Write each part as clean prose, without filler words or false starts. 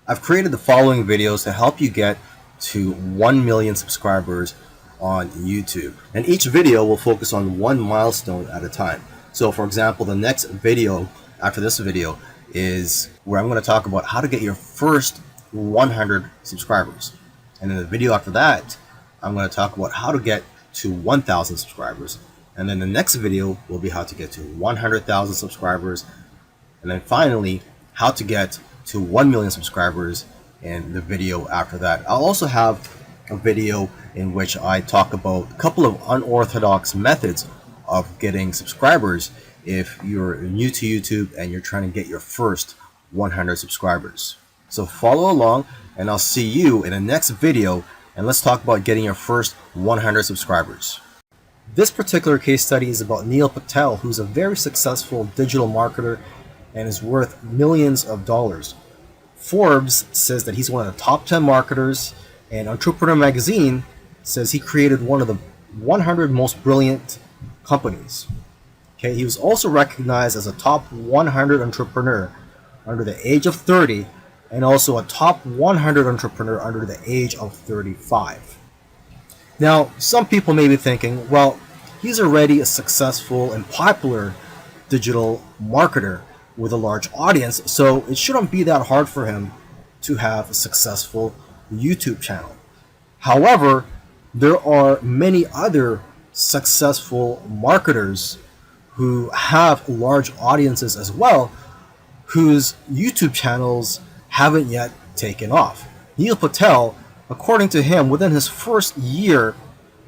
I've created the following videos to help you get to 1 million subscribers on YouTube. And each video will focus on one milestone at a time. So for example, the next video after this video is where I'm going to talk about how to get your first 100 subscribers. And in the video after that, I'm going to talk about how to get to 1,000 subscribers. And then the next video will be how to get to 100,000 subscribers. And then finally, how to get to 1 million subscribers in the video after that. I'll also have a video in which I talk about a couple of unorthodox methods of getting subscribers if you're new to YouTube and you're trying to get your first 100 subscribers. So follow along and I'll see you in the next video, and let's talk about getting your first 100 subscribers. This particular case study is about Neil Patel, who's a very successful digital marketer and is worth millions of dollars. Forbes says that he's one of the top 10 marketers, and Entrepreneur Magazine says he created one of the 100 most brilliant companies. Okay, he was also recognized as a top 100 entrepreneur under the age of 30 and also a top 100 entrepreneur under the age of 35. Now, some people may be thinking, well, he's already a successful and popular digital marketer with a large audience, so it shouldn't be that hard for him to have a successful YouTube channel. However, there are many other successful marketers who have large audiences as well, whose YouTube channels haven't yet taken off. Neil Patel, according to him, within his first year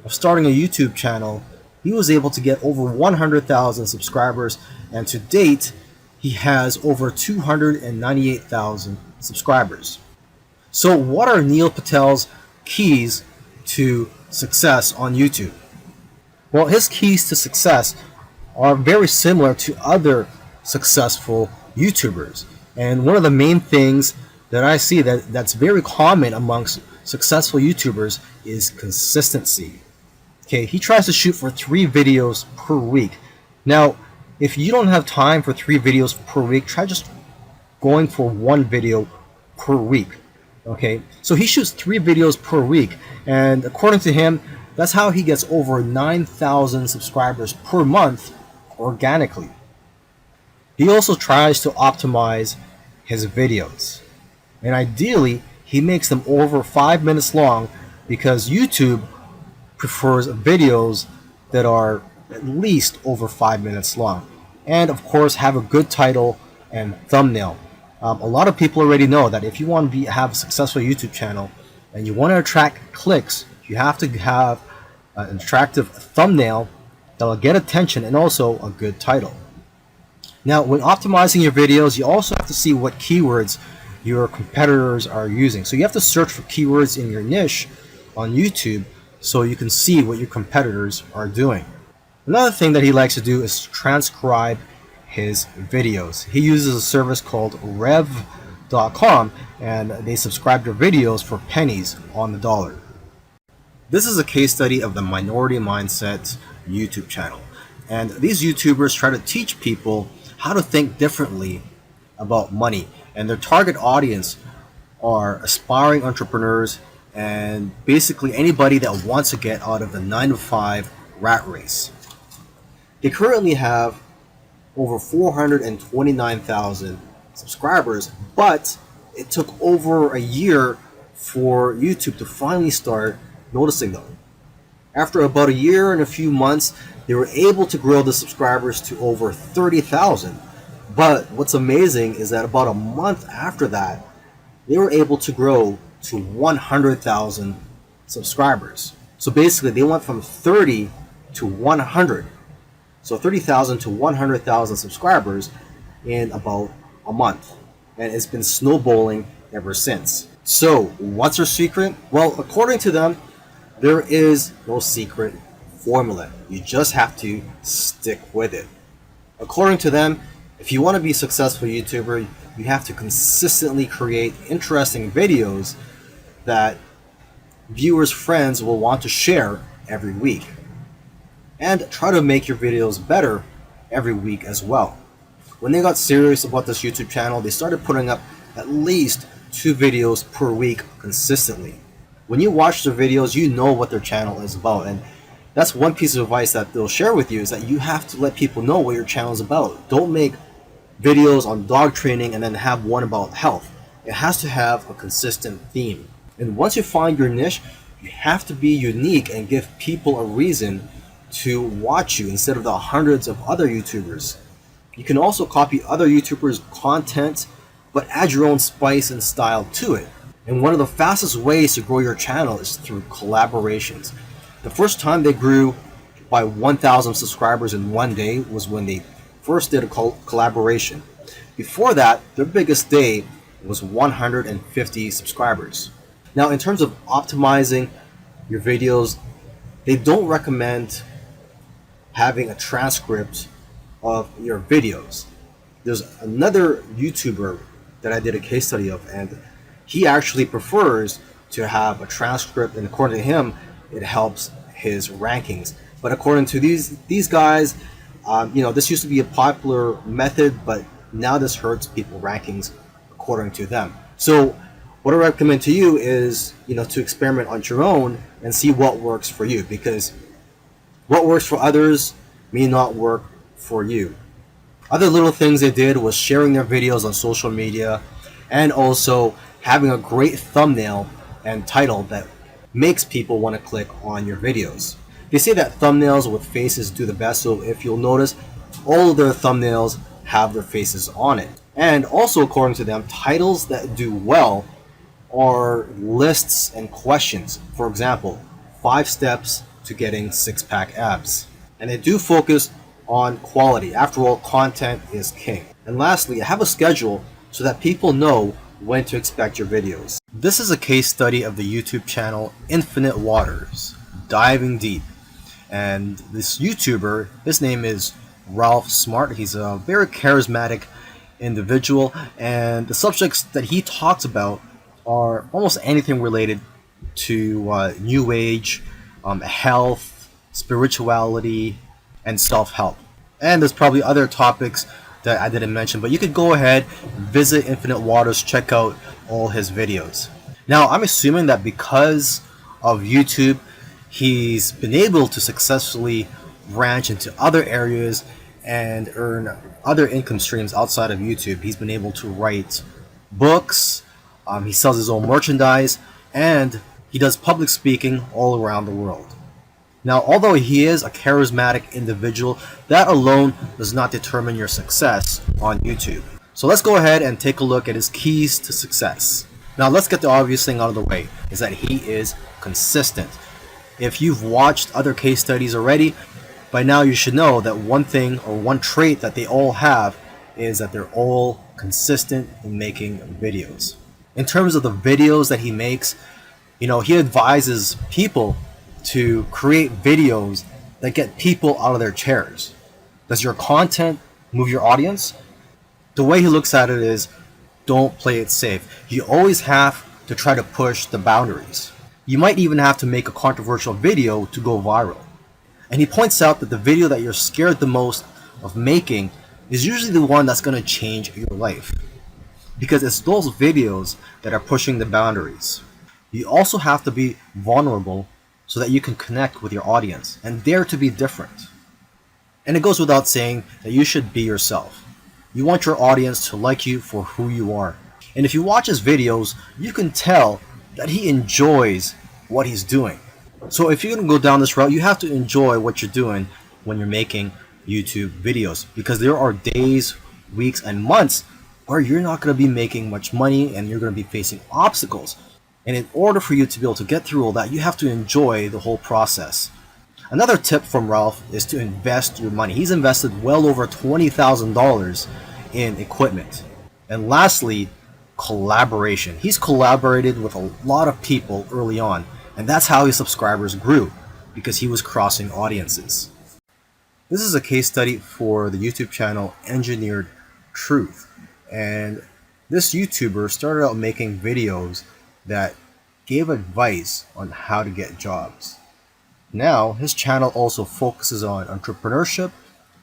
of starting a YouTube channel, he was able to get over 100,000 subscribers, and to date, he has over 298,000 subscribers. So what are Neil Patel's keys to success on YouTube? Well, his keys to success are very similar to other successful YouTubers. And one of the main things that I see that's very common amongst successful YouTubers is consistency. Okay, he tries to shoot for 3 videos per week. Now, if you don't have time for 3 videos per week, try just going for 1 video per week. Okay, so he shoots 3 videos per week, and according to him, that's how he gets over 9,000 subscribers per month organically. He also tries to optimize his videos, and ideally, he makes them over 5 minutes long because YouTube prefers videos that are at least over 5 minutes long, and of course have a good title and thumbnail. A lot of people already know that if you want to have a successful YouTube channel and you want to attract clicks, you have to have an attractive thumbnail that will get attention and also a good title. Now, when optimizing your videos, you also have to see what keywords your competitors are using. So you have to search for keywords in your niche on YouTube so you can see what your competitors are doing. Another thing that he likes to do is transcribe his videos. He uses a service called rev.com, and they subscribe their videos for pennies on the dollar. This is a case study of the Minority Mindset YouTube channel. And these YouTubers try to teach people how to think differently about money. And their target audience are aspiring entrepreneurs and basically anybody that wants to get out of the 9-to-5 rat race. They currently have over 429,000 subscribers, but it took over a year for YouTube to finally start noticing them. After about a year and a few months, they were able to grow the subscribers to over 30,000. But what's amazing is that about a month after that, they were able to grow to 100,000 subscribers. So basically, they went from 30 to 100. So 30,000 to 100,000 subscribers in about a month. And it's been snowballing ever since. So what's their secret? Well, according to them, there is no secret formula. You just have to stick with it. According to them, if you want to be a successful YouTuber, you have to consistently create interesting videos that viewers' friends will want to share every week. And try to make your videos better every week as well. When they got serious about this YouTube channel, they started putting up at least 2 videos per week consistently. When you watch their videos, you know what their channel is about, and that's one piece of advice that they'll share with you, is that you have to let people know what your channel is about. Don't make videos on dog training and then have one about health. It has to have a consistent theme. And once you find your niche, you have to be unique and give people a reason to watch you instead of the hundreds of other YouTubers. You can also copy other YouTubers' content, but add your own spice and style to it. And one of the fastest ways to grow your channel is through collaborations. The first time they grew by 1,000 subscribers in one day was when they first did a collaboration. Before that, their biggest day was 150 subscribers. Now, in terms of optimizing your videos, they don't recommend having a transcript of your videos. There's another YouTuber that I did a case study of, and he actually prefers to have a transcript, and according to him, it helps his rankings. But according to these guys, this used to be a popular method, but now this hurts people rankings according to them. So what I recommend to you is, to experiment on your own and see what works for you, because what works for others may not work for you. Other little things they did was sharing their videos on social media, and also having a great thumbnail and title that makes people want to click on your videos. They say that thumbnails with faces do the best, so if you'll notice, all of their thumbnails have their faces on it. And also, according to them, titles that do well are lists and questions. For example, 5 steps to getting 6-pack abs. And they do focus on quality. After all, content is king. And lastly, have a schedule so that people know when to expect your videos. This is a case study of the YouTube channel Infinite Waters, diving deep. And this YouTuber, his name is Ralph Smart. He's a very charismatic individual, and the subjects that he talks about are almost anything related to new age, health, spirituality, and self-help. And there's probably other topics that I didn't mention, but you could go ahead, visit Infinite Waters, check out all his videos. Now, I'm assuming that because of YouTube, he's been able to successfully branch into other areas and earn other income streams outside of YouTube. He's been able to write books, he sells his own merchandise, and he does public speaking all around the world. Now, although he is a charismatic individual, that alone does not determine your success on YouTube. So let's go ahead and take a look at his keys to success. Now, let's get the obvious thing out of the way, is that he is consistent. If you've watched other case studies already, by now you should know that one thing or one trait that they all have is that they're all consistent in making videos. In terms of the videos that he makes, he advises people to create videos that get people out of their chairs. Does your content move your audience? The way he looks at it is, don't play it safe. You always have to try to push the boundaries. You might even have to make a controversial video to go viral. And he points out that the video that you're scared the most of making is usually the one that's going to change your life, because it's those videos that are pushing the boundaries. You also have to be vulnerable so that you can connect with your audience and dare to be different. And it goes without saying that you should be yourself. You want your audience to like you for who you are. And if you watch his videos, you can tell that he enjoys what he's doing. So if you're going to go down this route, you have to enjoy what you're doing when you're making YouTube videos, because there are days, weeks, and months where you're not going to be making much money and you're going to be facing obstacles. And in order for you to be able to get through all that, you have to enjoy the whole process. Another tip from Ralph is to invest your money. He's invested well over $20,000 in equipment. And lastly, collaboration. He's collaborated with a lot of people early on, and that's how his subscribers grew, because he was crossing audiences. This is a case study for the YouTube channel Engineered Truth. And this YouTuber started out making videos that gave advice on how to get jobs. Now, his channel also focuses on entrepreneurship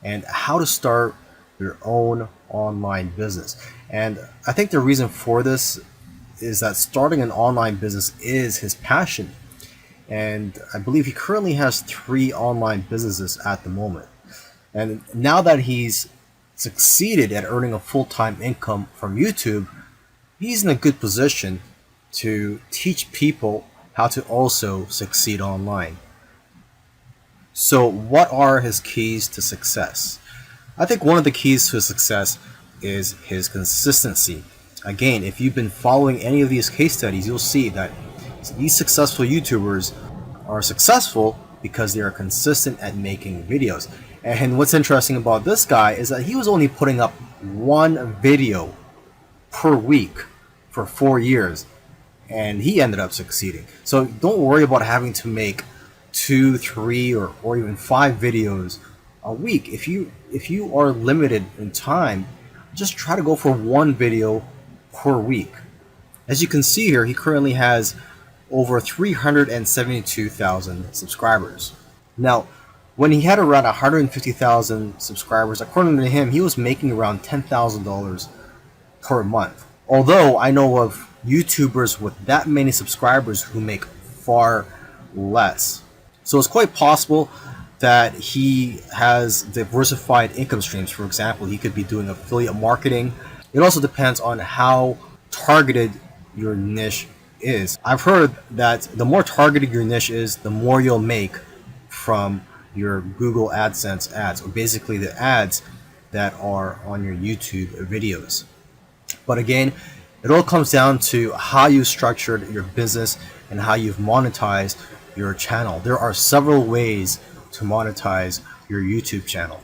and how to start your own online business. And I think the reason for this is that starting an online business is his passion. And I believe he currently has 3 online businesses at the moment. And now that he's succeeded at earning a full-time income from YouTube, he's in a good position to teach people how to also succeed online. So what are his keys to success? I think one of the keys to success is his consistency. Again, if you've been following any of these case studies, you'll see that these successful YouTubers are successful because they are consistent at making videos. And what's interesting about this guy is that he was only putting up 1 video per week for 4 years, and he ended up succeeding. So don't worry about having to make 2, 3, or even 5 videos a week. If you are limited in time, just try to go for 1 video per week. As you can see here, he currently has over 372,000 subscribers. Now, when he had around 150,000 subscribers, according to him, he was making around $10,000 per month. Although I know of YouTubers with that many subscribers who make far less. So it's quite possible that he has diversified income streams. For example, he could be doing affiliate marketing. It also depends on how targeted your niche is. I've heard that the more targeted your niche is, the more you'll make from your Google AdSense ads, or basically the ads that are on your YouTube videos. But again, it all comes down to how you structured your business and how you've monetized your channel. There are several ways to monetize your YouTube channel.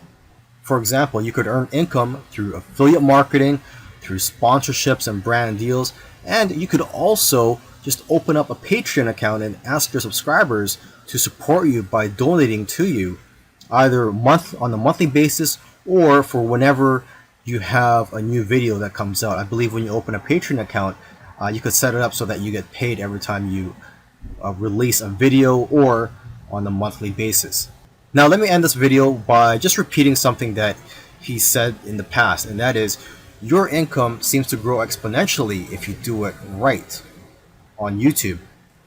For example, you could earn income through affiliate marketing, through sponsorships and brand deals, and you could also just open up a Patreon account and ask your subscribers to support you by donating to you, either on a monthly basis or for whenever you have a new video that comes out. I believe when you open a Patreon account, you could set it up so that you get paid every time you release a video, or on a monthly basis. Now let me end this video by just repeating something that he said in the past, and that is, your income seems to grow exponentially if you do it right on YouTube.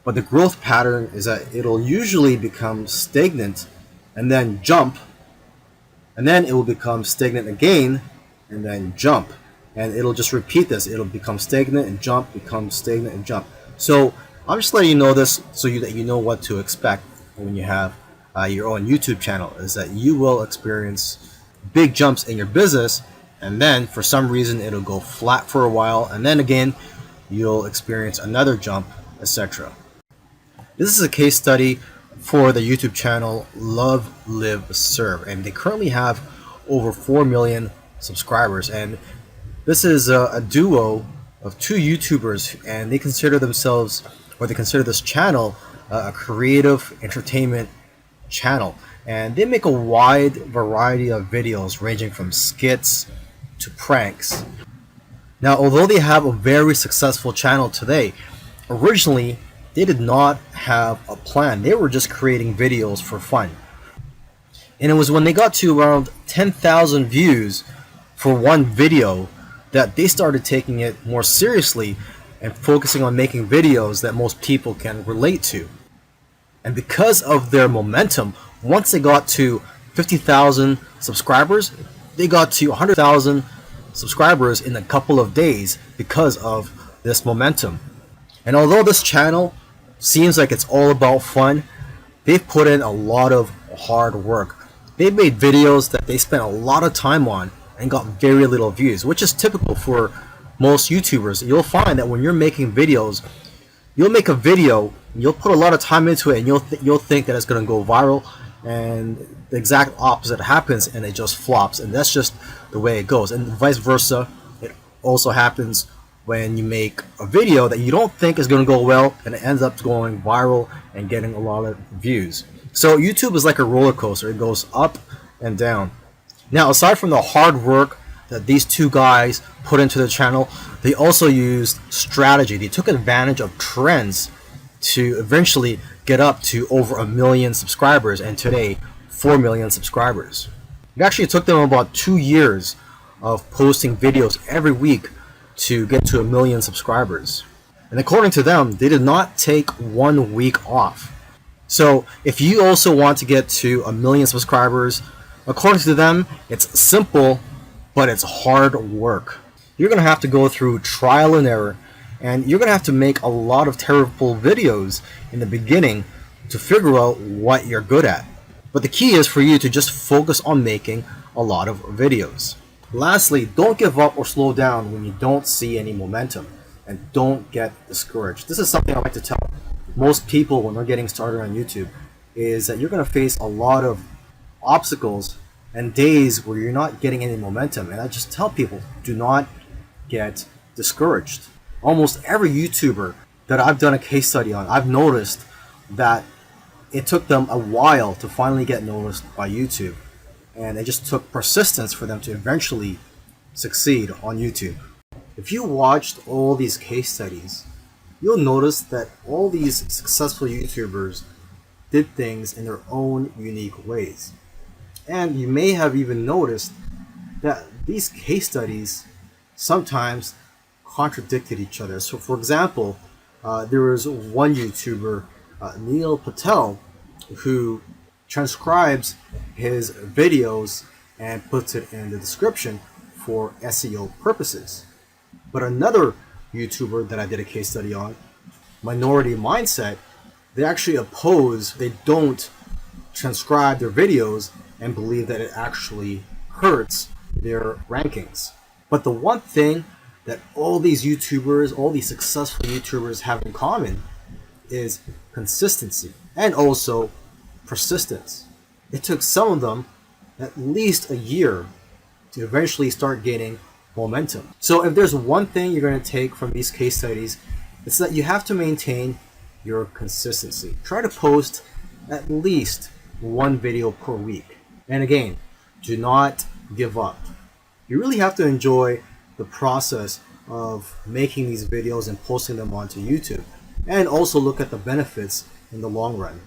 But the growth pattern is that it'll usually become stagnant and then jump, and then it will become stagnant again and then jump, and it'll just repeat this. It'll become stagnant and jump, become stagnant and jump. So I'm just letting you know this so that you know what to expect when you have your own YouTube channel, is that you will experience big jumps in your business, and then for some reason it'll go flat for a while, and then again you'll experience another jump, etc. This is a case study for the YouTube channel Love, Live, Serve, and they currently have over 4 million subscribers. And this is a duo of 2 YouTubers, and they consider themselves, or they consider this channel, a creative entertainment channel. And they make a wide variety of videos ranging from skits to pranks. Now, although they have a very successful channel today, originally they did not have a plan. They were just creating videos for fun. And it was when they got to around 10,000 views for one video that they started taking it more seriously and focusing on making videos that most people can relate to. And because of their momentum, once they got to 50,000 subscribers, they got to 100,000 subscribers in a couple of days because of this momentum. And although this channel seems like it's all about fun, they've put in a lot of hard work. They've made videos that they spent a lot of time on and got very little views, which is typical for most YouTubers. You'll find that when you're making videos, you'll make a video, you'll put a lot of time into it, and you'll think that it's going to go viral, and the exact opposite happens and it just flops. And that's just the way it goes. And vice versa, it also happens when you make a video that you don't think is going to go well and it ends up going viral and getting a lot of views. So YouTube is like a roller coaster. It goes up and down. Now, aside from the hard work that these 2 guys put into the channel, they also used strategy. They took advantage of trends to eventually get up to over 1 million subscribers, and today 4 million subscribers. It actually took them about 2 years of posting videos every week to get to 1 million subscribers. And according to them, they did not take 1 week off. So if you also want to get to 1 million subscribers, according to them, it's simple, but it's hard work. You're going to have to go through trial and error, and you're going to have to make a lot of terrible videos in the beginning to figure out what you're good at. But the key is for you to just focus on making a lot of videos. Lastly, don't give up or slow down when you don't see any momentum, and don't get discouraged. This is something I like to tell most people when they're getting started on YouTube, is that you're going to face a lot of obstacles and days where you're not getting any momentum. And I just tell people, do not get discouraged. Almost every YouTuber that I've done a case study on, I've noticed that it took them a while to finally get noticed by YouTube. And it just took persistence for them to eventually succeed on YouTube. If you watched all these case studies, you'll notice that all these successful YouTubers did things in their own unique ways. And you may have even noticed that these case studies sometimes contradicted each other. So for example, there was one YouTuber, Neil Patel, who transcribes his videos and puts it in the description for SEO purposes. But another YouTuber that I did a case study on, Minority Mindset, they actually oppose, they don't transcribe their videos and believe that it actually hurts their rankings. But the one thing that all these YouTubers, all these successful YouTubers have in common is consistency and also persistence. It took some of them at least a year to eventually start gaining momentum. So if there's one thing you're going to take from these case studies, it's that you have to maintain your consistency. Try to post at least one video per week. And again, do not give up. You really have to enjoy the process of making these videos and posting them onto YouTube, and also look at the benefits in the long run.